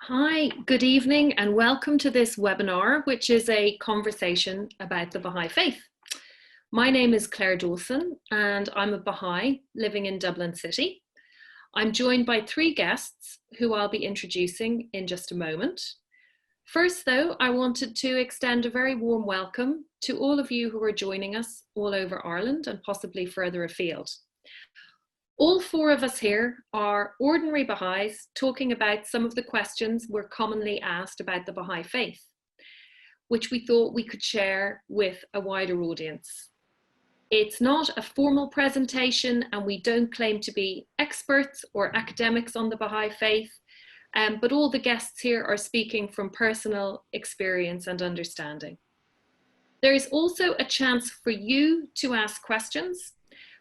Hi, good evening, and welcome to this webinar, which is a conversation about the Bahá'i Faith. My name is Claire Dawson, and I'm a Bahá'i living in Dublin City. I'm joined by three guests who I'll be introducing in just a moment. First, though, I wanted to extend a very warm welcome to all of you who are joining us all over Ireland and possibly further afield. All four of us here are ordinary Baha'is talking about some of the questions we're commonly asked about the Bahá'i Faith, which we thought we could share with a wider audience. It's not a formal presentation, and we don't claim to be experts or academics on the Bahá'i Faith, but all the guests here are speaking from personal experience and understanding. There is also a chance for you to ask questions,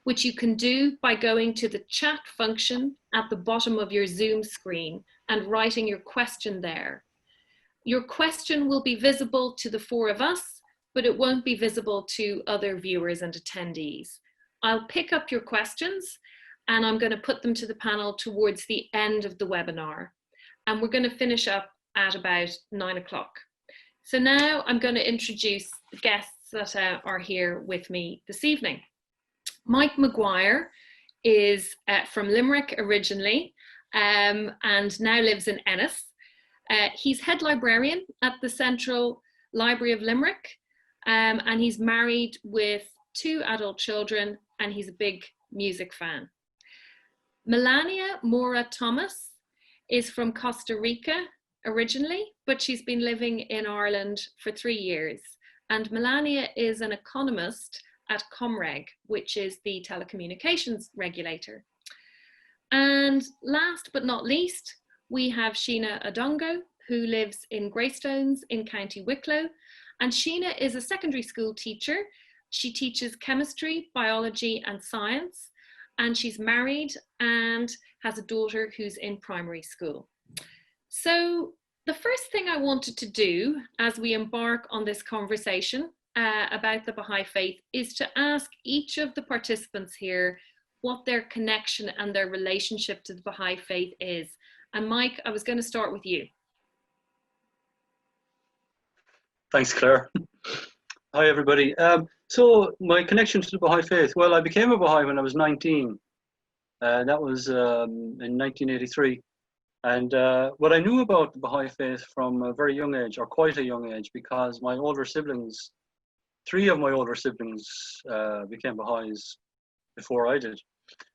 which you can do by going to the chat function at the bottom of your Zoom screen and writing your question there. Your question will be visible to the four of us, but it won't be visible to other viewers and attendees. I'll pick up your questions and I'm going to put them to the panel towards the end of the webinar. And we're going to finish up at about 9 o'clock. So now I'm going to introduce the guests that are here with me this evening. Mcguire is from Limerick originally and now lives in Ennis. He's head librarian at the Central Library of Limerick, and he's married with 2 adult children, and he's a big music fan. Melania Mora Thomas is from Costa Rica originally, but she's been living in Ireland for 3 years. And Melania is an economist at Comreg, which is the telecommunications regulator. And last but not least, we have Sheena Adongo, who lives in Greystones in County Wicklow. And Sheena is a secondary school teacher. She teaches chemistry, biology, and science. And she's married and has a daughter who's in primary school. So the first thing I wanted to do as we embark on this conversation about the Bahá'i Faith is to ask each of the participants here what their connection and their relationship to the Bahá'i Faith is. And Mike, I was going to start with you. Thanks, Claire. Hi, everybody. So my connection to the Bahá'i Faith, well, I became a Bahá'i when I was 19. That was in 1983. And what I knew about the Bahá'i Faith from a very young age, or quite a young age, because my older siblings, 3 of my older siblings became Baha'is before I did.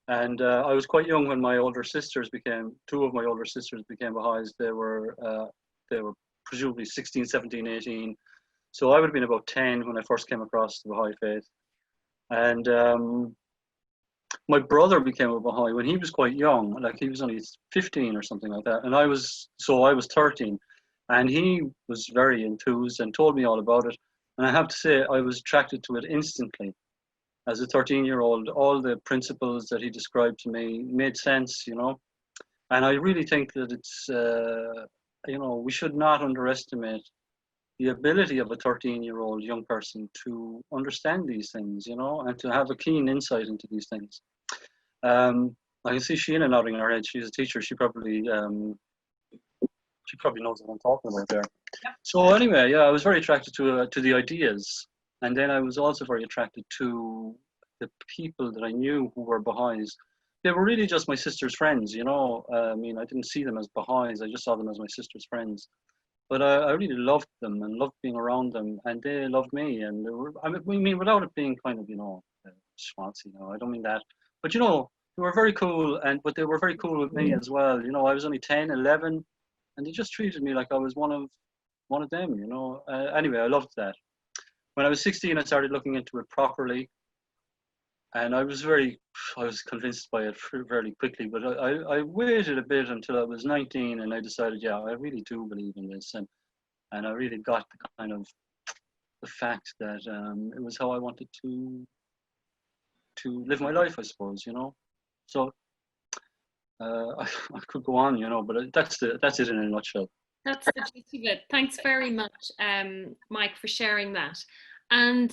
And I was quite young when my older sisters became, 2 of my older sisters became Baha'is. They were presumably 16, 17, 18. So I would have been about 10 when I first came across the Bahá'i Faith. And my brother became a Bahá'i when he was quite young, like he was only 15 or something like that. And I was 13. And he was very enthused and told me all about it. And I have to say, I was attracted to it instantly. As a 13-year-old, all the principles that he described to me made sense, you know. And I really think that it's, you know, we should not underestimate the ability of a 13-year-old young person to understand these things, you know, and to have a keen insight into these things. I can see Sheena nodding her head. She's a teacher. She probably knows what I'm talking about there. Yep. So anyway, yeah, I was very attracted to the ideas, and then I was also very attracted to the people that I knew who were Baha'is. They were really just my sister's friends, you know. I mean, I didn't see them as Baha'is. I just saw them as my sister's friends. But I really loved them and loved being around them, and they loved me. And they were, I mean, without it being kind of, you know, schmaltzy, you know, I don't mean that. But you know, they were very cool, but they were very cool with me as well. You know, I was only 10, 11, and they just treated me like I was one of them, you know. Anyway, I loved that. When I was 16, I started looking into it properly, and I was convinced by it fairly quickly. But I waited a bit until I was 19, and I decided, yeah, I really do believe in this, and I really got the kind of the fact that it was how I wanted to live my life, I suppose, you know. So I could go on, you know, but that's it in a nutshell. That's the gist of it. Thanks very much, Mike, for sharing that. And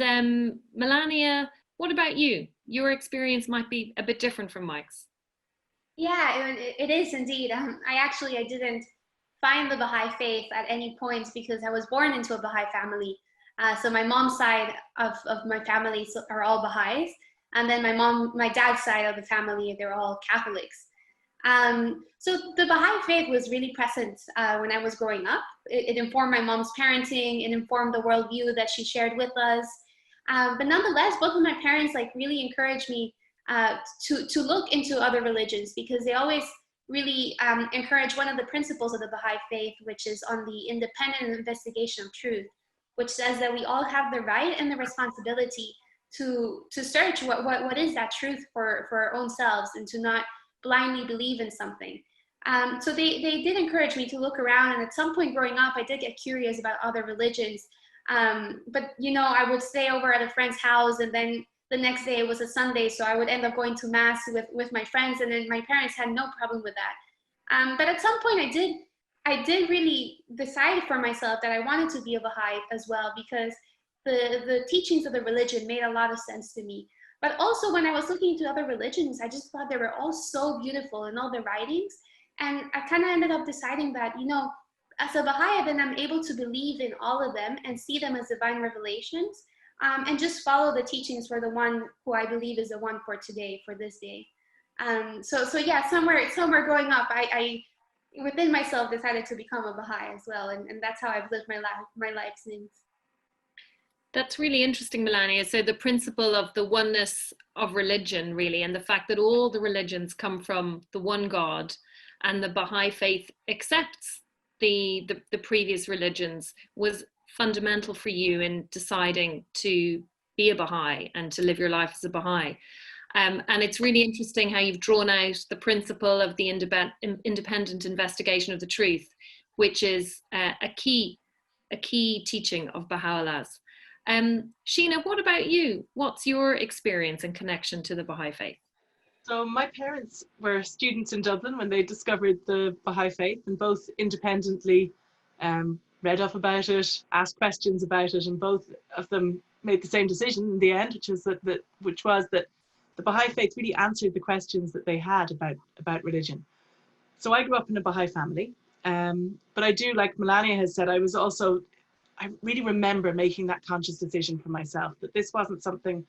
Melania, what about you? Your experience might be a bit different from Mike's. Yeah, it is indeed. I didn't find the Baha'i faith at any point because I was born into a Baha'i family. So my mom's side of my family are all Baha'is. And then my dad's side of the family, they're all Catholics. So the Baha'i faith was really present when I was growing up. It informed my mom's parenting. It informed the worldview that she shared with us. But nonetheless, both of my parents really encouraged me to look into other religions, because they always really encourage one of the principles of the Baha'i faith, which is on the independent investigation of truth, which says that we all have the right and the responsibility to search what is that truth for our own selves, and to not blindly believe in something. So they did encourage me to look around, and at some point growing up, I did get curious about other religions. But I would stay over at a friend's house, and then the next day it was a Sunday, so I would end up going to mass with my friends, and then my parents had no problem with that. But at some point I did really decide for myself that I wanted to be a Baha'i as well, because the teachings of the religion made a lot of sense to me. But also when I was looking into other religions, I just thought they were all so beautiful in all the writings. And I kind of ended up deciding that, as a Baha'i, then I'm able to believe in all of them and see them as divine revelations, and just follow the teachings for the one who I believe is the one for today, for this day. So yeah, somewhere growing up, I within myself decided to become a Baha'i as well, and that's how I've lived my life since. That's really interesting, Melania. So the principle of the oneness of religion, really, and the fact that all the religions come from the one God, and the Baha'i faith accepts the previous religions, was fundamental for you in deciding to be a Baha'i and to live your life as a Baha'i. And it's really interesting how you've drawn out the principle of the independent investigation of the truth, which is a key teaching of Baha'u'llah's. Sheena, what about you? What's your experience and connection to the Baha'i faith? So my parents were students in Dublin when they discovered the Baha'i faith, and both independently read up about it, asked questions about it, and both of them made the same decision in the end, which was that the Baha'i faith really answered the questions that they had about religion. So I grew up in a Baha'i family, but I do, like Melania has said, I really remember making that conscious decision for myself, that this wasn't something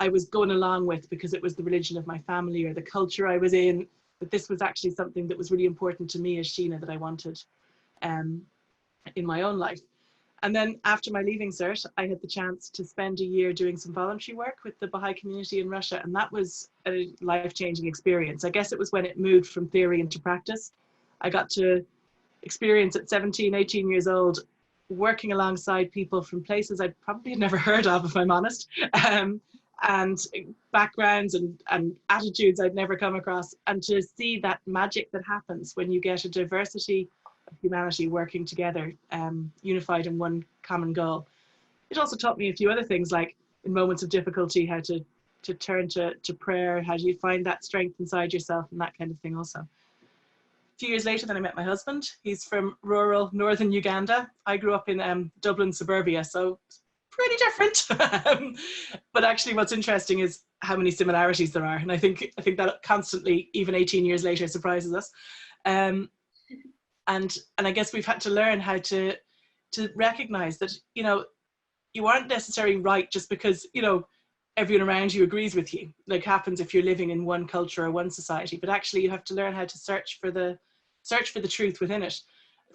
I was going along with because it was the religion of my family or the culture I was in, but this was actually something that was really important to me as Sheena, that I wanted in my own life. And then after my leaving cert, I had the chance to spend a year doing some voluntary work with the Baha'i community in Russia, and that was a life-changing experience. I guess it was when it moved from theory into practice. I got to experience at 17, 18 years old, working alongside people from places I'd probably never heard of, if I'm honest, and backgrounds and attitudes I'd never come across, and to see that magic that happens when you get a diversity of humanity working together, unified in one common goal. It also taught me a few other things, like in moments of difficulty, how to turn to prayer, how do you find that strength inside yourself, and that kind of thing also. A few years later, then I met my husband. He's from rural northern Uganda. I grew up in Dublin suburbia, so pretty different. But actually what's interesting is how many similarities there are, and I think that constantly, even 18 years later, surprises us. And I guess we've had to learn how to recognize that you aren't necessarily right just because everyone around you agrees with you, like happens if you're living in one culture or one society, but actually you have to learn how to search for the truth within it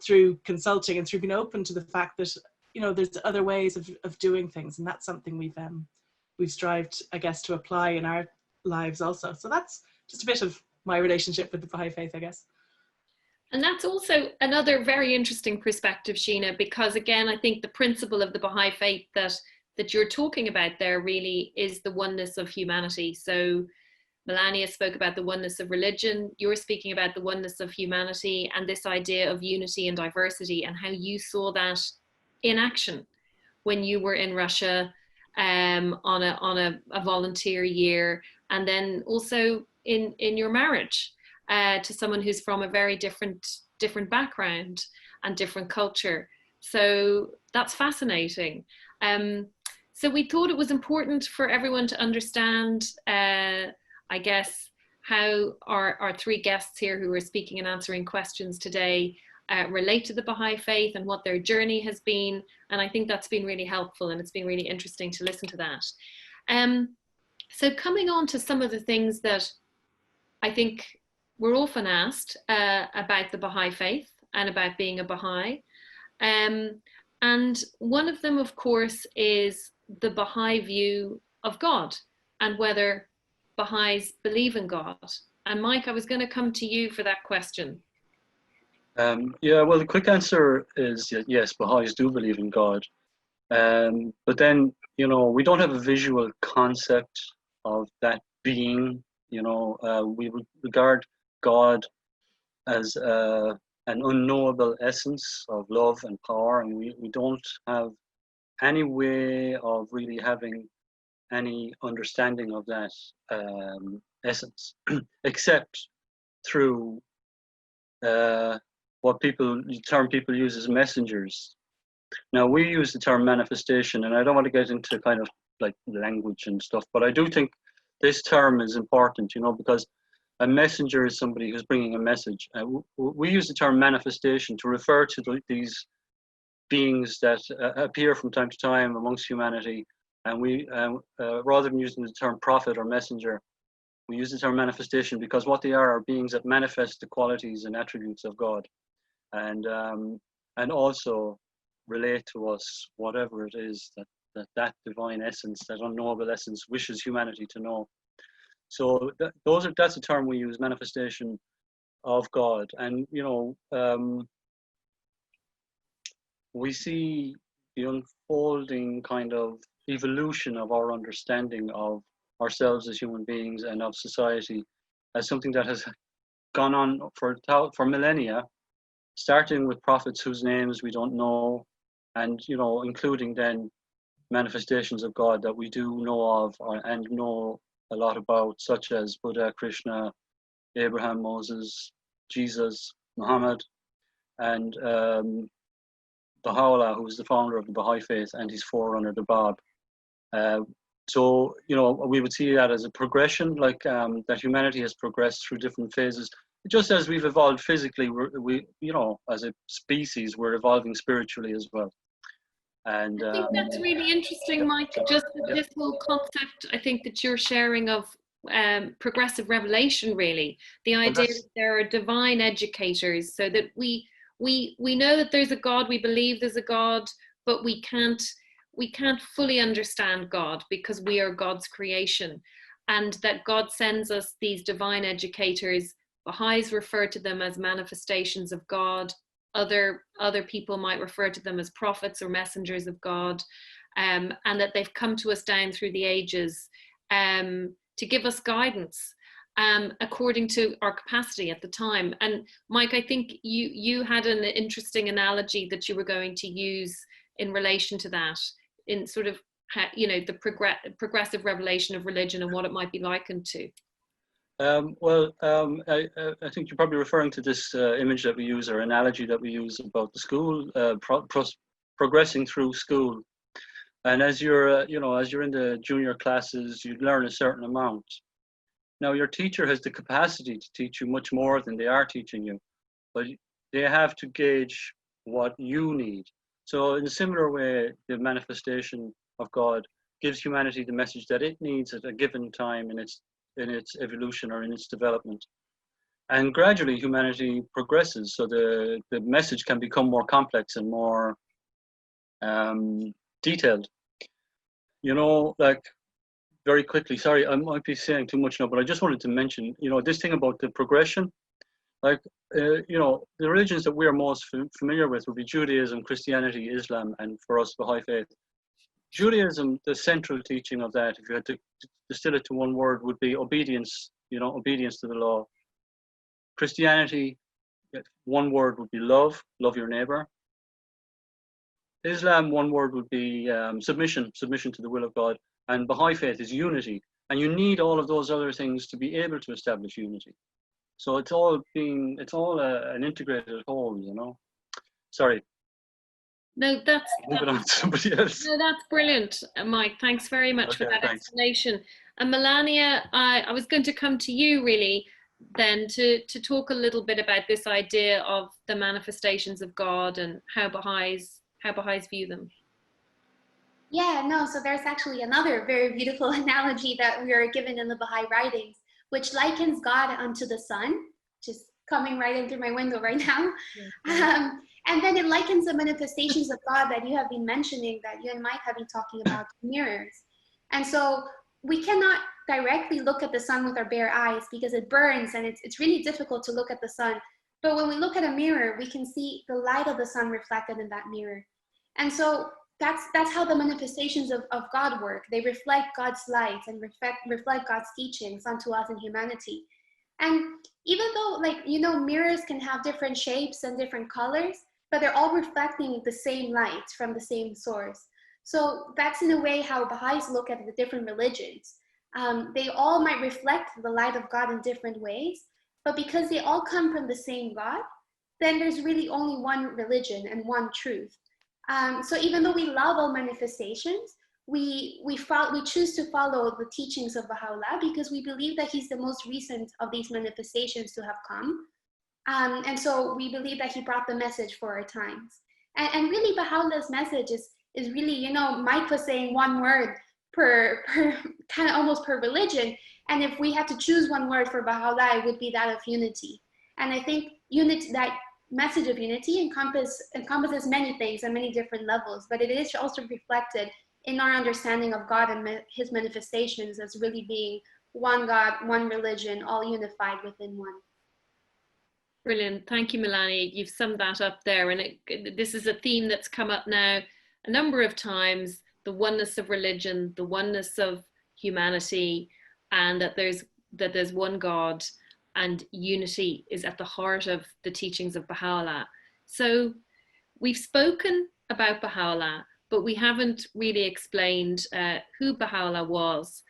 through consulting and through being open to the fact that there's other ways of doing things, and that's something we've strived, I guess, to apply in our lives also. So that's just a bit of my relationship with the Baha'i faith, I guess. And that's also another very interesting perspective, Sheena, because again, I think the principle of the Baha'i faith that you're talking about there really is the oneness of humanity. So Melania spoke about the oneness of religion. You're speaking about the oneness of humanity and this idea of unity and diversity, and how you saw that in action when you were in Russia on a volunteer year, and then also in your marriage to someone who's from a very different background and different culture. So that's fascinating. So we thought it was important for everyone to understand, I guess, how our three guests here who are speaking and answering questions today relate to the Baha'i faith and what their journey has been. And I think that's been really helpful, and it's been really interesting to listen to that. So coming on to some of the things that I think we're often asked about the Baha'i faith and about being a Baha'i. And one of them, of course, is the Baha'i view of God and whether Baha'is believe in God. And Mike, I was going to come to you for that question. Yeah, well, the quick answer is yes, Baha'is do believe in God. But then, you know, we don't have a visual concept of that being. You know, we regard God as an unknowable essence of love and power, and we don't have any way of really having any understanding of that essence, except through what the term people use as messengers. Now, we use the term manifestation, and I don't want to get into kind of like language and stuff, but I do think this term is important, you know, because a messenger is somebody who's bringing a message. We use the term manifestation to refer to these beings that appear from time to time amongst humanity, and we, rather than using the term prophet or messenger, we use the term manifestation because what they are beings that manifest the qualities and attributes of God, and also relate to us whatever it is that divine essence, that unknowable essence, wishes humanity to know. So that's a term we use, manifestation of God. And you know, we see the unfolding kind of evolution of our understanding of ourselves as human beings and of society as something that has gone on for millennia, starting with prophets whose names we don't know, and you know, including then manifestations of God that we do know of and know a lot about, such as Buddha, Krishna, Abraham, Moses, Jesus, Muhammad, and Baha'u'llah, who was the founder of the Bahá'i Faith, and his forerunner, the Bab. So, you know, we would see that as a progression, like that humanity has progressed through different phases. Just as we've evolved physically, we, you know, as a species, we're evolving spiritually as well. And I think that's really interesting, Mike. Just this whole concept, I think, that you're sharing of progressive revelation, really. The idea that there are divine educators, so that we know that there's a God, we believe there's a God, but we can't fully understand God because we are God's creation, and that God sends us these divine educators. Baha'is refer to them as manifestations of God. Other people might refer to them as prophets or messengers of God, and that they've come to us down through the ages to give us guidance according to our capacity at the time. And Mike, I think you had an interesting analogy that you were going to use in relation to that, in sort of, you know, the progressive revelation of religion and what it might be likened to. I think you're probably referring to this image that we use, or analogy that we use, about the school progressing through school. And as you're, you know, as you're in the junior classes, you learn a certain amount. Now, your teacher has the capacity to teach you much more than they are teaching you, but they have to gauge what you need. So in a similar way, the manifestation of God gives humanity the message that it needs at a given time in its evolution or in its development. And gradually humanity progresses, so the message can become more complex and more detailed. You know, like, very quickly, sorry, I might be saying too much now, but I just wanted to mention, you know, this thing about the progression. Like, you know, the religions that we are most familiar with would be Judaism, Christianity, Islam, and for us, Bahá'i Faith. Judaism, the central teaching of that, if you had to distill it to one word, would be obedience, you know, obedience to the law. Christianity, one word would be love your neighbor. Islam, one word would be submission to the will of God. And Bahá'i Faith is unity. And you need all of those other things to be able to establish unity. So it's all an integrated whole, you know. Sorry. No, that's moving on to somebody else. No, that's brilliant, Mike. Thanks very much for that explanation. And Melania, I was going to come to you really then to talk a little bit about this idea of the manifestations of God and how Baha'is view them. Yeah, no, so there's actually another very beautiful analogy that we are given in the Baha'i writings, which likens God unto the sun, just coming right in through my window right now. And then it likens the manifestations of God that you have been mentioning, that you and Mike have been talking about, mirrors. And so we cannot directly look at the sun with our bare eyes because it burns and it's really difficult to look at the sun. But when we look at a mirror, we can see the light of the sun reflected in that mirror. And so that's how the manifestations of God work. They reflect God's light and reflect God's teachings unto us in humanity. And even though, like, you know, mirrors can have different shapes and different colors, but they're all reflecting the same light from the same source. So that's in a way how Baha'is look at the different religions. They all might reflect the light of God in different ways, but because they all come from the same God, then there's really only one religion and one truth. So even though we love all manifestations, we choose to follow the teachings of Baha'u'llah because we believe that he's the most recent of these manifestations to have come. And so we believe that he brought the message for our times. And really Baha'u'llah's message is really, you know, Mike was saying one word per kind of almost per religion. And if we had to choose one word for Baha'u'llah, it would be that of unity. And I think unity, that message of unity encompasses many things and many different levels, but it is also reflected in our understanding of God and his manifestations as really being one God, one religion, all unified within one. Brilliant. Thank you, Melanie. You've summed that up there. And this is a theme that's come up now a number of times, the oneness of religion, the oneness of humanity, and that there's one God, and unity is at the heart of the teachings of Baha'u'llah. So we've spoken about Baha'u'llah, but we haven't really explained who Baha'u'llah was.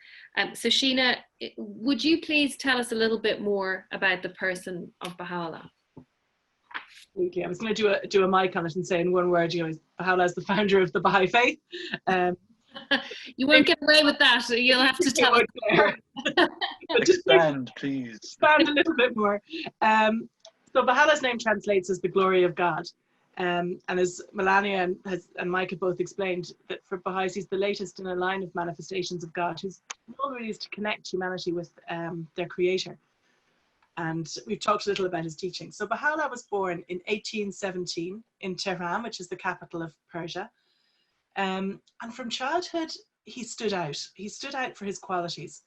So Sheena, would you please tell us a little bit more about the person of Baha'u'llah? Absolutely. I was going to do a mic on it and say in one word, you know, Baha'u'llah is the founder of the Baha'i Faith. You won't get away with that. You'll have to tell us more. Expand, please. Expand a little bit more. So Baha'u'llah's name translates as the glory of God. And as Melania and Mike have both explained, that for Baha'is, he's the latest in a line of manifestations of God, whose role really is to connect humanity with their creator. And we've talked a little about his teaching. So Baha'u'llah was born in 1817 in Tehran, which is the capital of Persia. And from childhood, he stood out. He stood out for his qualities,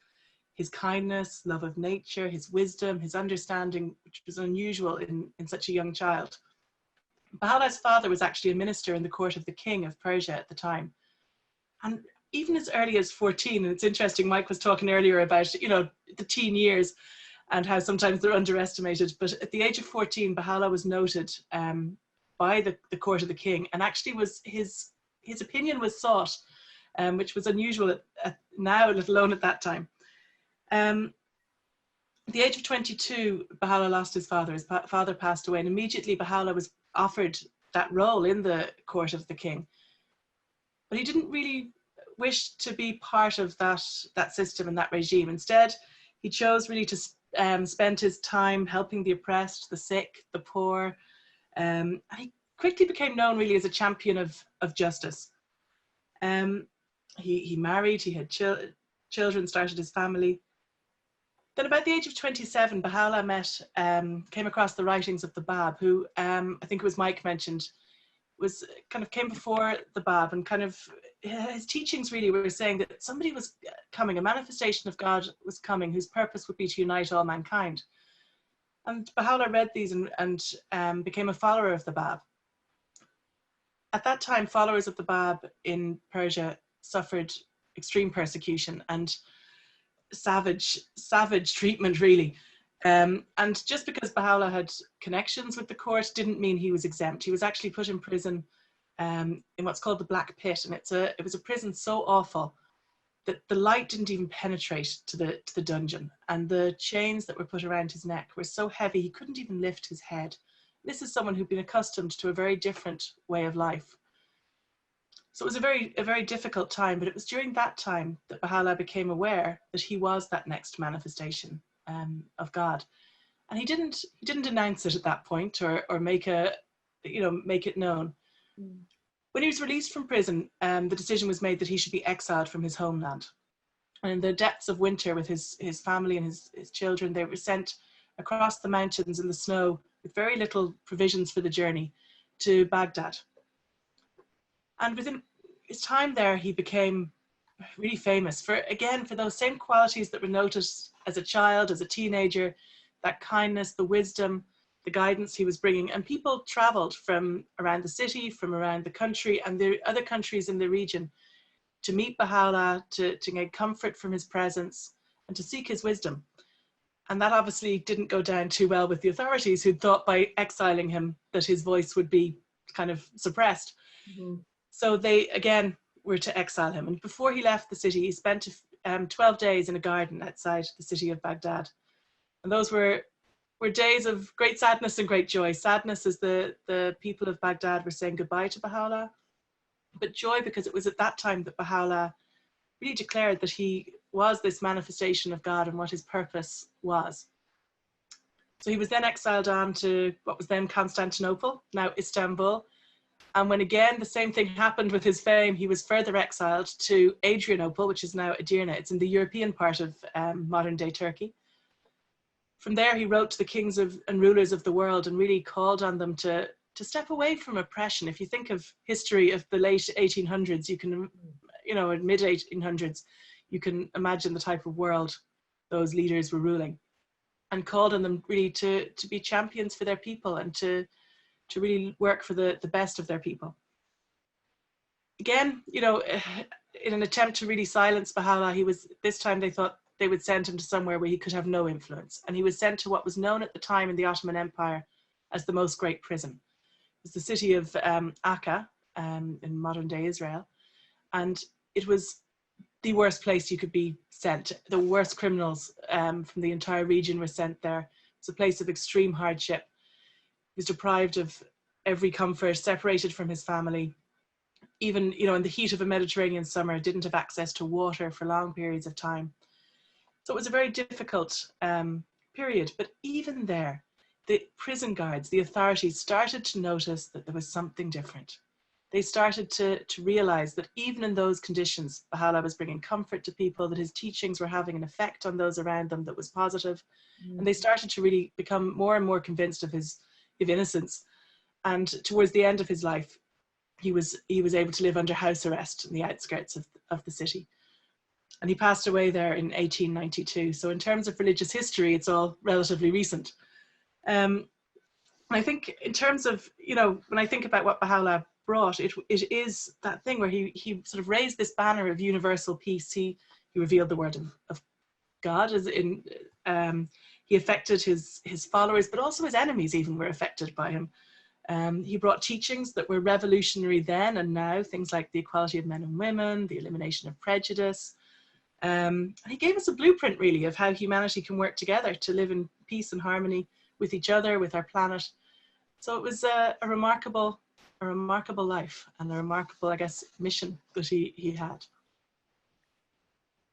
his kindness, love of nature, his wisdom, his understanding, which was unusual in such a young child. Baha'u'llah's father was actually a minister in the court of the king of Persia at the time. And even as early as 14, and it's interesting, Mike was talking earlier about, you know, the teen years and how sometimes they're underestimated. But at the age of 14, Baha'u'llah was noted by the court of the king, and actually was his opinion was sought, which was unusual now, let alone at that time. At the age of 22, Baha'u'llah lost his father. His father passed away, and immediately Baha'u'llah was offered that role in the court of the king. But he didn't really wish to be part of that system and that regime. Instead, he chose really to spend his time helping the oppressed, the sick, the poor. And he quickly became known really as a champion of justice. He married, he had children, started his family. Then about the age of 27, Baha'u'llah came across the writings of the Bab, who I think it was Mike mentioned, came before the Bab, and his teachings really were saying that somebody was coming, a manifestation of God was coming, whose purpose would be to unite all mankind. And Baha'u'llah read these and became a follower of the Bab. At that time, followers of the Bab in Persia suffered extreme persecution and savage treatment, really. And just because Baha'u'llah had connections with the court didn't mean he was exempt. He was actually put in prison in what's called the Black Pit, and it was a prison so awful that the light didn't even penetrate to the dungeon, and the chains that were put around his neck were so heavy he couldn't even lift his head. This is someone who'd been accustomed to a very different way of life. So it was a very difficult time, but it was during that time that Baha'u'llah became aware that he was that next manifestation of God. And he didn't announce it at that point or make it known. When he was released from prison, the decision was made that he should be exiled from his homeland. And in the depths of winter, with his family and his children, they were sent across the mountains in the snow with very little provisions for the journey to Baghdad. And within his time there, he became really famous for those same qualities that were noticed as a child, as a teenager, that kindness, the wisdom, the guidance he was bringing. And people traveled from around the city, from around the country and the other countries in the region to meet Baha'u'llah, to get comfort from his presence and to seek his wisdom. And that obviously didn't go down too well with the authorities, who thought by exiling him that his voice would be kind of suppressed. So they again were to exile him. And before he left the city, he spent 12 days in a garden outside the city of Baghdad. And those were days of great sadness and great joy. Sadness as the people of Baghdad were saying goodbye to Baha'u'llah, but joy because it was at that time that Baha'u'llah really declared that he was this manifestation of God and what his purpose was. So he was then exiled on to what was then Constantinople, now Istanbul. And when again the same thing happened with his fame, he was further exiled to Adrianople, which is now Edirne. It's in the European part of modern day Turkey. From there, he wrote to the kings and rulers of the world and really called on them to step away from oppression. If you think of history of the late 1800s, you can, in mid 1800s, you can imagine the type of world those leaders were ruling, and called on them really to be champions for their people and to really work for the best of their people. Again, in an attempt to really silence Baha'u'llah, this time they thought they would send him to somewhere where he could have no influence. And he was sent to what was known at the time in the Ottoman Empire as the most great prison. It was the city of Akka in modern day Israel. And it was the worst place you could be sent. The worst criminals from the entire region were sent there. It was a place of extreme hardship. He was deprived of every comfort, separated from his family. Even, in the heat of a Mediterranean summer, didn't have access to water for long periods of time. So it was a very difficult period. But even there, the prison guards, the authorities started to notice that there was something different. They started to realize that even in those conditions, Baha'u'llah was bringing comfort to people, that his teachings were having an effect on those around them that was positive. And they started to really become more and more convinced of his innocence. And towards the end of his life, he was able to live under house arrest in the outskirts of the city. And he passed away there in 1892. So in terms of religious history, it's all relatively recent. I think in terms of, when I think about what Baha'u'llah brought, it is that thing where he sort of raised this banner of universal peace. He revealed the word of God, as in he affected his followers, but also his enemies even were affected by him. He brought teachings that were revolutionary then and now, things like the equality of men and women, the elimination of prejudice. And he gave us a blueprint really of how humanity can work together to live in peace and harmony with each other, with our planet. So it was a remarkable life and a remarkable, I guess, mission that he had.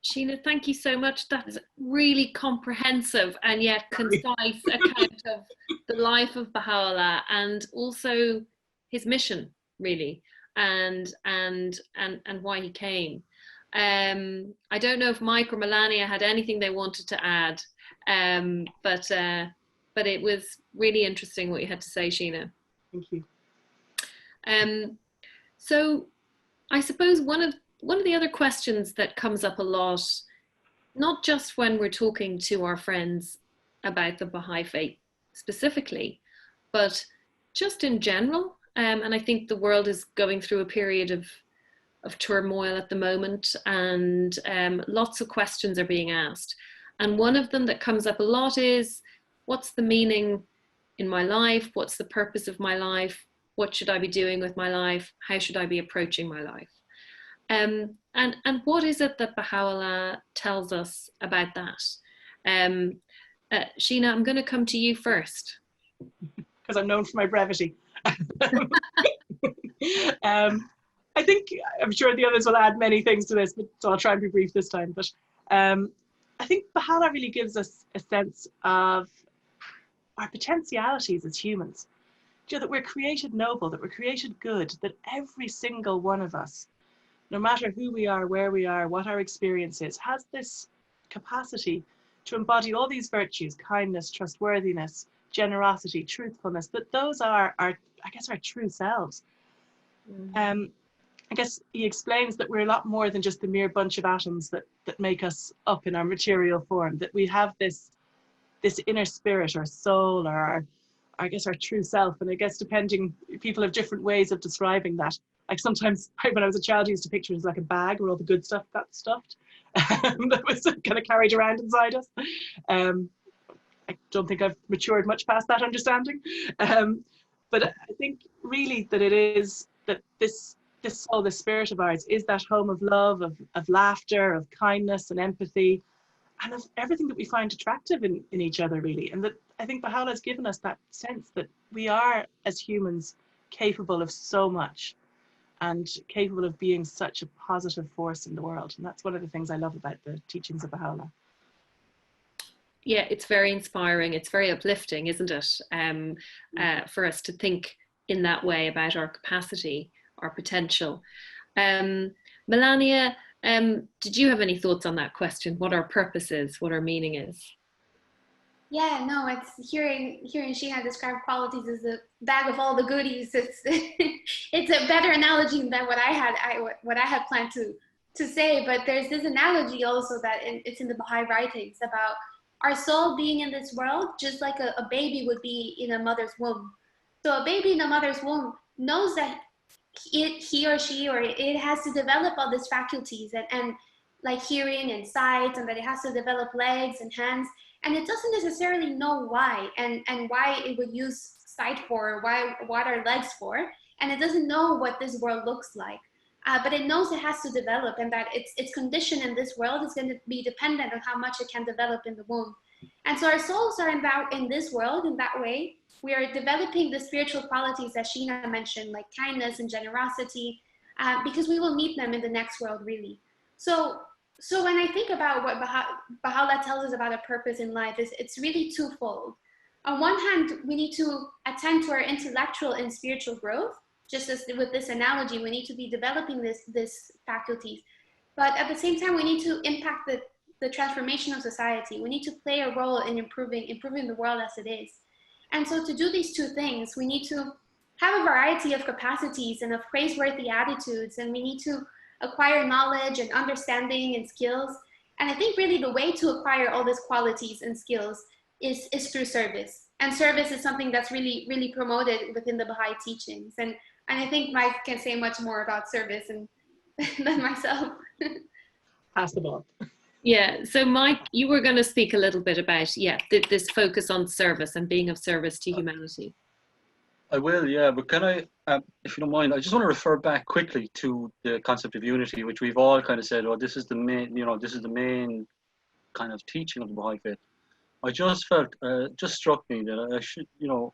Sheena, thank you so much. That's really comprehensive and yet concise account of the life of Baha'u'llah and also his mission, really, and why he came. I don't know if Mike or Melania had anything they wanted to add, but it was really interesting what you had to say, Sheena. Thank you. So I suppose one of the other questions that comes up a lot, not just when we're talking to our friends about the Baha'i Faith specifically, but just in general, and I think the world is going through a period of turmoil at the moment, and lots of questions are being asked. And one of them that comes up a lot is, what's the meaning in my life? What's the purpose of my life? What should I be doing with my life? How should I be approaching my life? And what is it that Baha'u'llah tells us about that? Sheena, I'm going to come to you first. Because I'm known for my brevity. I think, I'm sure the others will add many things to this, but so I'll try and be brief this time. But I think Baha'u'llah really gives us a sense of our potentialities as humans. You know, that we're created noble, that we're created good, that every single one of us, no matter who we are, where we are, what our experience is, has this capacity to embody all these virtues: kindness, trustworthiness, generosity, truthfulness, that those are our, I guess, our true selves. I guess he explains that we're a lot more than just the mere bunch of atoms that make us up in our material form, that we have this inner spirit or soul, or our, I guess, our true self. And I guess depending, people have different ways of describing that. Like sometimes when I was a child, I used to picture it as like a bag where all the good stuff got stuffed that was kind of carried around inside us. I don't think I've matured much past that understanding. But I think really that it is that this soul, the spirit of ours, is that home of love, of laughter, of kindness and empathy, and of everything that we find attractive in each other, really. And that I think Baha'u'llah has given us that sense that we are, as humans, capable of so much and capable of being such a positive force in the world. And that's one of the things I love about the teachings of Baha'u'llah. Yeah, it's very inspiring. It's very uplifting, isn't it? For us to think in that way about our capacity, our potential. Melania, did you have any thoughts on that question? What our purpose is, what our meaning is? Yeah, no, it's hearing Sheena describe qualities as a bag of all the goodies. It's it's a better analogy than what I had planned to say. But there's this analogy also that it's in the Baha'i writings about our soul being in this world, just like a baby would be in a mother's womb. So a baby in a mother's womb knows that he or she or it has to develop all these faculties and like hearing and sight, and that it has to develop legs and hands, and it doesn't necessarily know why and why it would use sight for, what are legs for, and it doesn't know what this world looks like, but it knows it has to develop, and that its condition in this world is going to be dependent on how much it can develop in the womb. And so our souls are in this world in that way. We are developing the spiritual qualities that Sheena mentioned, like kindness and generosity, because we will meet them in the next world, really. So when I think about what Baha'u'llah tells us about a purpose in life, it's really twofold. On one hand, we need to attend to our intellectual and spiritual growth, just as with this analogy, we need to be developing this faculties. But at the same time, we need to impact the transformation of society. We need to play a role in improving the world as it is. And so to do these two things, we need to have a variety of capacities and of praiseworthy attitudes, and we need to acquire knowledge and understanding and skills. And I think really the way to acquire all these qualities and skills is through service. And service is something that's really, really promoted within the Baha'i teachings. And I think Mike can say much more about service than myself. Pass the ball. Yeah, so Mike, you were going to speak a little bit about, this focus on service and being of service to humanity. I will, yeah, but can I, if you don't mind, I just want to refer back quickly to the concept of unity, which we've all kind of said, oh, this is the main kind of teaching of the Baha'i Faith. I just felt, just struck me that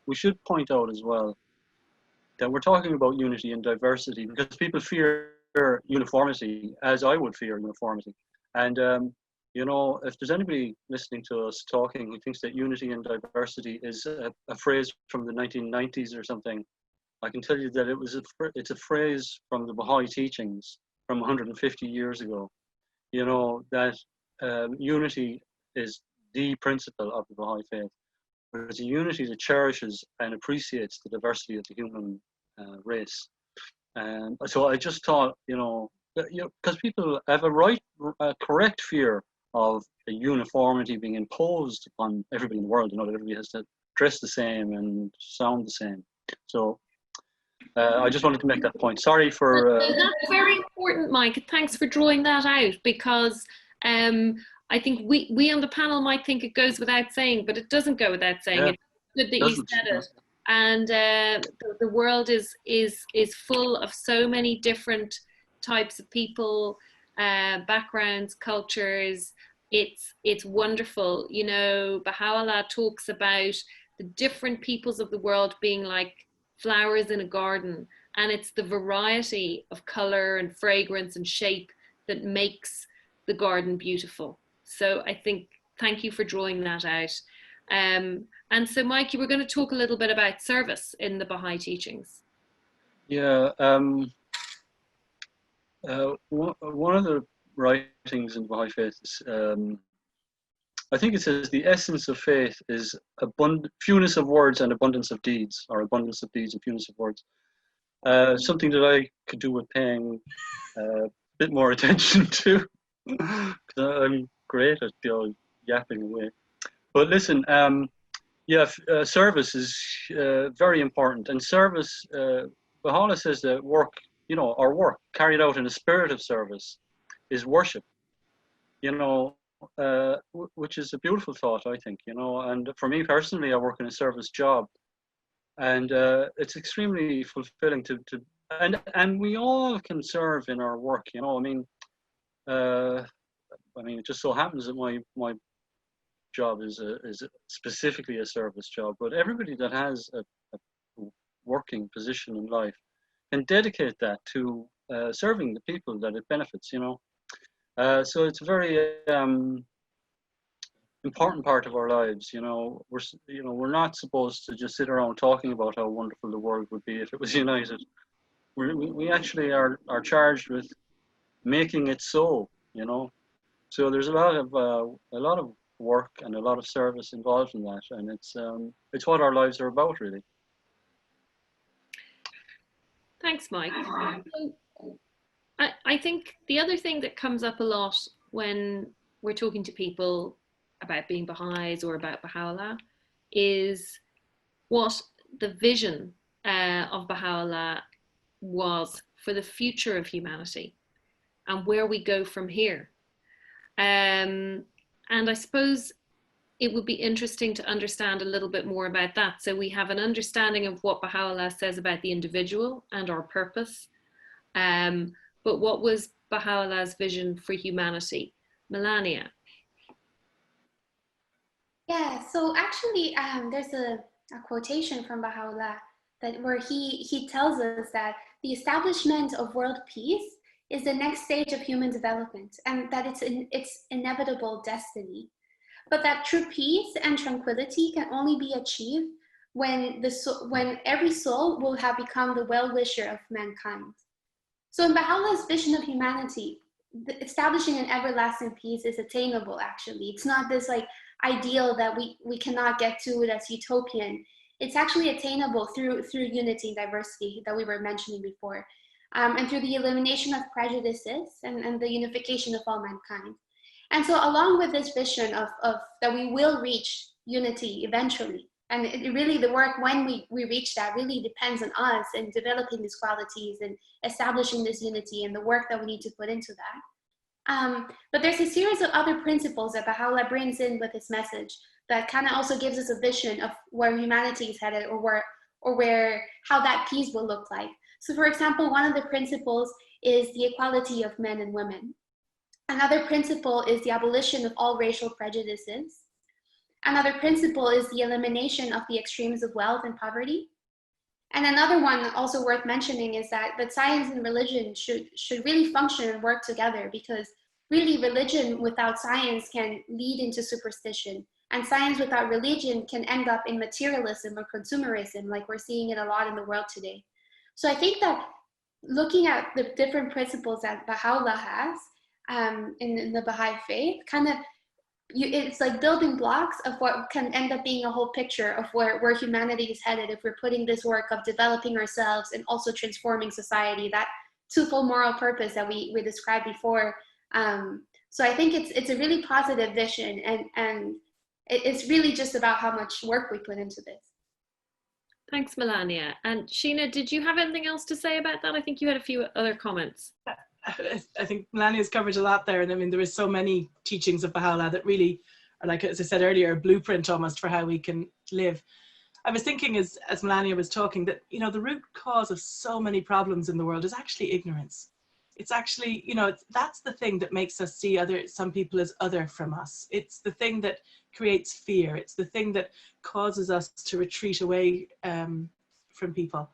we should point out as well that we're talking about unity and diversity because people fear uniformity, as I would fear uniformity. And, if there's anybody listening to us talking who thinks that unity and diversity is a phrase from the 1990s or something, I can tell you that it's a phrase from the Baha'i teachings from 150 years ago. That unity is the principle of the Baha'i Faith. It's a unity that cherishes and appreciates the diversity of the human race. And so I just thought, because people have a correct fear of a uniformity being imposed upon everybody in the world, that everybody has to dress the same and sound the same. So I just wanted to make that point. Sorry for... That's very important, Mike. Thanks for drawing that out, because I think we on the panel might think it goes without saying, but it doesn't go without saying. Yeah, it's good that you said it. And the world is full of so many different types of people, backgrounds, cultures. It's wonderful. Baha'u'llah talks about the different peoples of the world being like flowers in a garden, and it's the variety of color and fragrance and shape that makes the garden beautiful. So I think, thank you for drawing that out. And so, Mike, you were going to talk a little bit about service in the Baha'i teachings. Yeah, one of the writings in the Baha'i Faith is, I think it says, the essence of faith is fewness of words and abundance of deeds, or abundance of deeds and fewness of words. Something that I could do with paying a bit more attention to, because I'm great at yapping away. But listen, service is very important, and service, Baha'u'llah says that work, our work carried out in a spirit of service is worship, which is a beautiful thought, I think, and for me personally, I work in a service job, and it's extremely fulfilling and we all can serve in our work, it just so happens that my job is specifically a service job, but everybody that has a working position in life can dedicate that to serving the people that it benefits, so it's a very important part of our lives. We're not supposed to just sit around talking about how wonderful the world would be if it was united. We actually are charged with making it so. So there's a lot of work and a lot of service involved in that, and it's what our lives are about, really. Thanks, Mike. I think the other thing that comes up a lot when we're talking to people about being Baha'is or about Baha'u'llah is what the vision of Baha'u'llah was for the future of humanity and where we go from here. And I suppose it would be interesting to understand a little bit more about that. So we have an understanding of what Baha'u'llah says about the individual and our purpose. But what was Baha'u'llah's vision for humanity? Melania. Yeah, so actually there's a quotation from Baha'u'llah where he tells us that the establishment of world peace is the next stage of human development, and that it's inevitable destiny. But that true peace and tranquility can only be achieved when every soul will have become the well-wisher of mankind. So in Baha'u'llah's vision of humanity, establishing an everlasting peace is attainable, actually. It's not this ideal that we cannot get to, that's utopian. It's actually attainable through unity and diversity that we were mentioning before, and through the elimination of prejudices and the unification of all mankind. And so along with this vision of that we will reach unity eventually, and really the work when we reach that really depends on us and developing these qualities and establishing this unity and the work that we need to put into that. But there's a series of other principles that Baha'u'llah brings in with his message that kind of also gives us a vision of where humanity is headed, or how that peace will look like. So for example, one of the principles is the equality of men and women. Another principle is the abolition of all racial prejudices. Another principle is the elimination of the extremes of wealth and poverty. And another one also worth mentioning is that science and religion should really function and work together, because really religion without science can lead into superstition, and science without religion can end up in materialism or consumerism, like we're seeing it a lot in the world today. So I think that looking at the different principles that Baha'u'llah has in the Baha'i Faith, it's like building blocks of what can end up being a whole picture of where humanity is headed if we're putting this work of developing ourselves and also transforming society, that twofold moral purpose that we described before. So I think it's a really positive vision, and it's really just about how much work we put into this. Thanks, Melania. And Sheena, did you have anything else to say about that? I think you had a few other comments. I think Melania's covered a lot there, and I mean there is so many teachings of Baha'u'llah that really are, like as I said earlier, a blueprint almost for how we can live. I was thinking as Melania was talking that the root cause of so many problems in the world is actually ignorance. It's actually that's the thing that makes us see some people as other from us. It's the thing that creates fear. It's the thing that causes us to retreat away from people.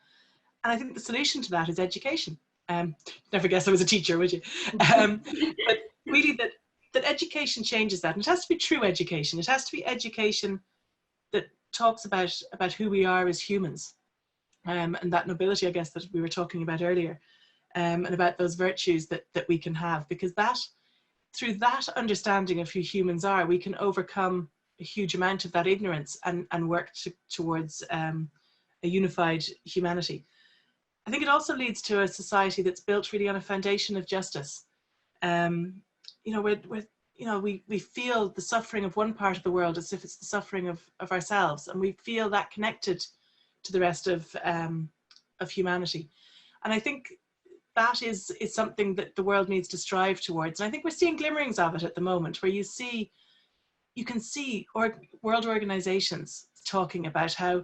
And I think the solution to that is education. Never guess I was a teacher, would you? But really that that education changes that. And it has to be true education. It has to be education that talks about who we are as humans, and that nobility, I guess, that we were talking about earlier, and about those virtues that we can have, because that, through that understanding of who humans are, we can overcome a huge amount of that ignorance and work towards a unified humanity. I think it also leads to a society that's built really on a foundation of justice. You know, we feel the suffering of one part of the world as if it's the suffering of ourselves, and we feel that connected to the rest of humanity. And I think that is something that the world needs to strive towards. And I think we're seeing glimmerings of it at the moment, where you can see world organizations talking about how,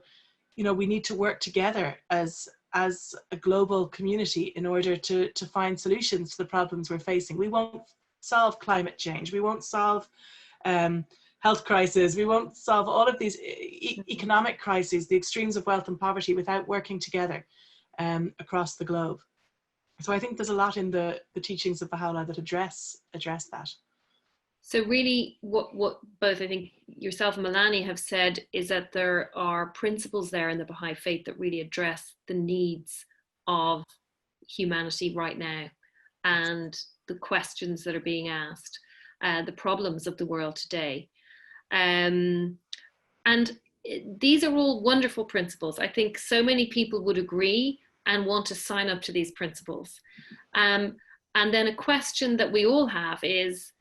you know, we need to work together as a global community in order to find solutions to the problems we're facing. We won't solve climate change. We won't solve health crisis. We won't solve all of these economic crises, the extremes of wealth and poverty, without working together across the globe. So I think there's a lot in the teachings of Baha'u'llah that address that. So really what both, I think, yourself and Melanie have said is that there are principles there in the Baha'i Faith that really address the needs of humanity right now, and the questions that are being asked, the problems of the world today. And these are all wonderful principles. I think so many people would agree and want to sign up to these principles. And then a question that we all have is,